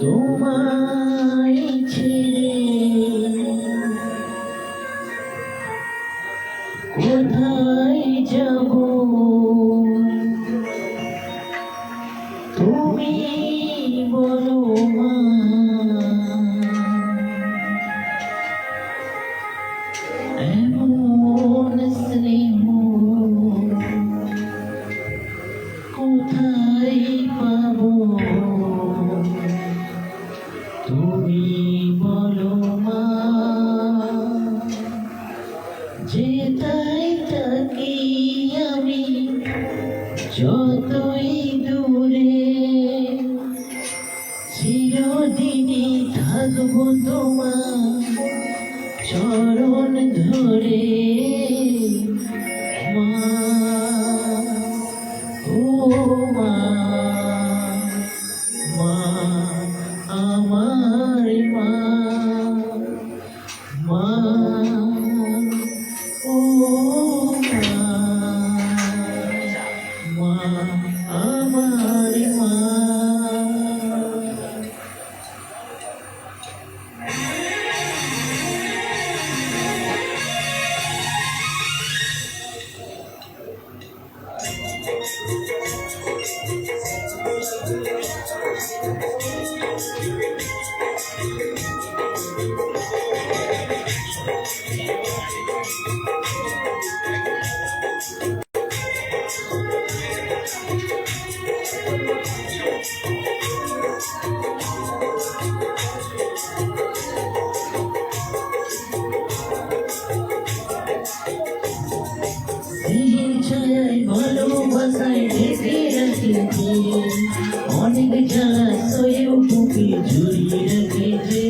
তোমায় ছেড়ে কোথায় যাব তুমি বলো মা, এমন স্নেহ কোথায় পাবো তুমি বলো মা। যেটাই থাকি আমি যতই দূরে, চিরদিনই থাকবো তোমার চরণ ধরে মা। ও মা, মা আমার মা, মা ও মা, মা আমার মা। ভালোবাসায় ঢেকে রাখেছে, অনেক জ্বালা সয়েও বুকে জড়িয়ে রেখেছে।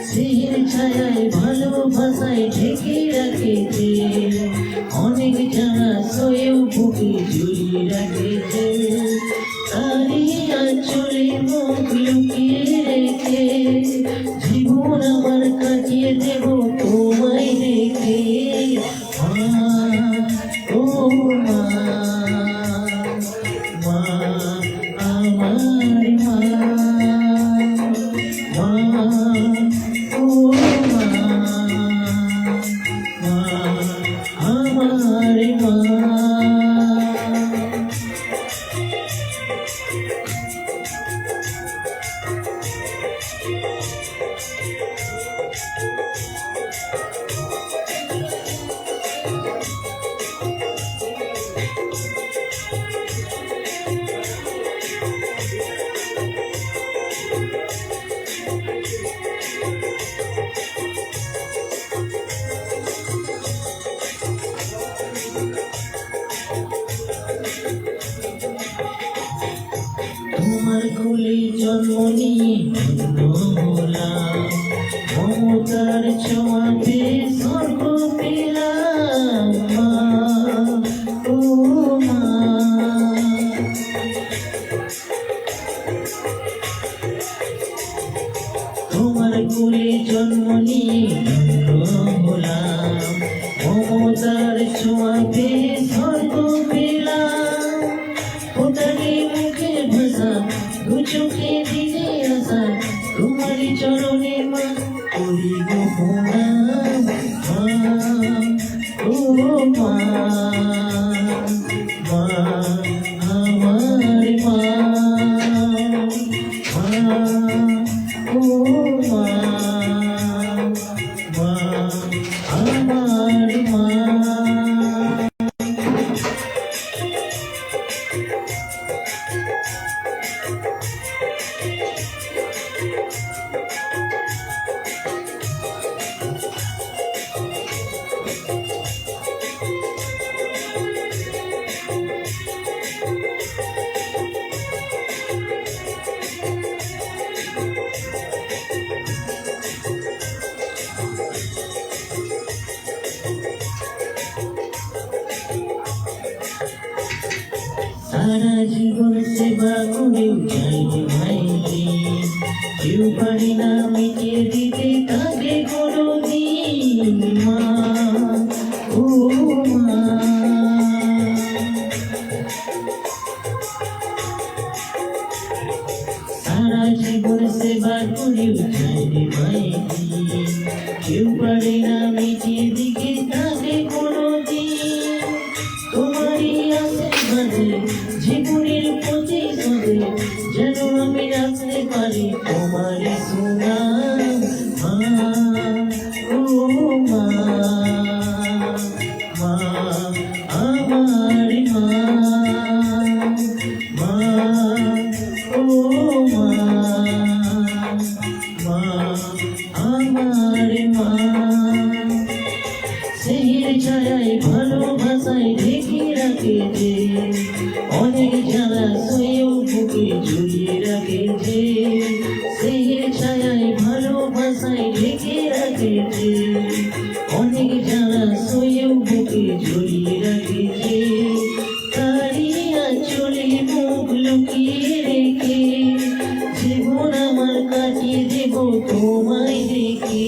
স্নেহের ছায়ায় ভালোবাসায় ঢেকে রাখেছে, অনেক জ্বালা সয়েও বুকে জড়িয়ে রাখেছে। তারই আঁচলে মুখ লুকিয়ে রেখে জীবন আমার কাটিয়ে দেব তোমায় রেখে মা। ও মা, মা আমার মা, মা ও মা, মা আমার মা। তোমার কোলে জন্ম নিয়ে ধন্য হলাম, মমতার ছোঁয়াতে স্বর্গ পেলাম মা। ও মা, তোমার কোলে জন্ম নিয়ে ধন্য হলাম, মমতার ছোঁয়াতে স্বর্গ পেলাম। ওটাকে মুখে ভাষা দু চোখে দিলে আসা, তোমারই চরণে মা করি গো প্রণাম মা। ও মা, মা আমার মা, মা ও মা, মা আমার মা। সারা জীবন সেবা করেও যাইনি ভাইরে, কেউ পারি না মিটিয়ে দিতে তাকে কোনোদিন মা। ও মা, সারা জীবন সেবা করেও যায় রে মাইরি, কেউ পারে না মিটিয়ে দিকে তাকে কোনোদিন। তোমারই আশীর্বাদে জীবনের প্রতিশোধে যেন আমি রাখতে পারি তোমারই সুনাম। মা, ও মা, মা আমার মা, মা ও মা, মা আমার মা। স্নেহের ছায়ায় ভালোবাসায় ঢেকে রাখে যে, অনেক জ্বালা সয়েও বুকে ঝুলিয়ে রাখে যে। স্নেহের ছায়ায় ভালোবাসায় ঢেকে রাখে যে, অনেক জ্বালা সয়েও বুকে ঝুলিয়ে রাখে যে। তারই আঁচলে মুখ লুকিয়ে রেখে জীবন আমার কাটিয়ে দেব তোমায় দেখে।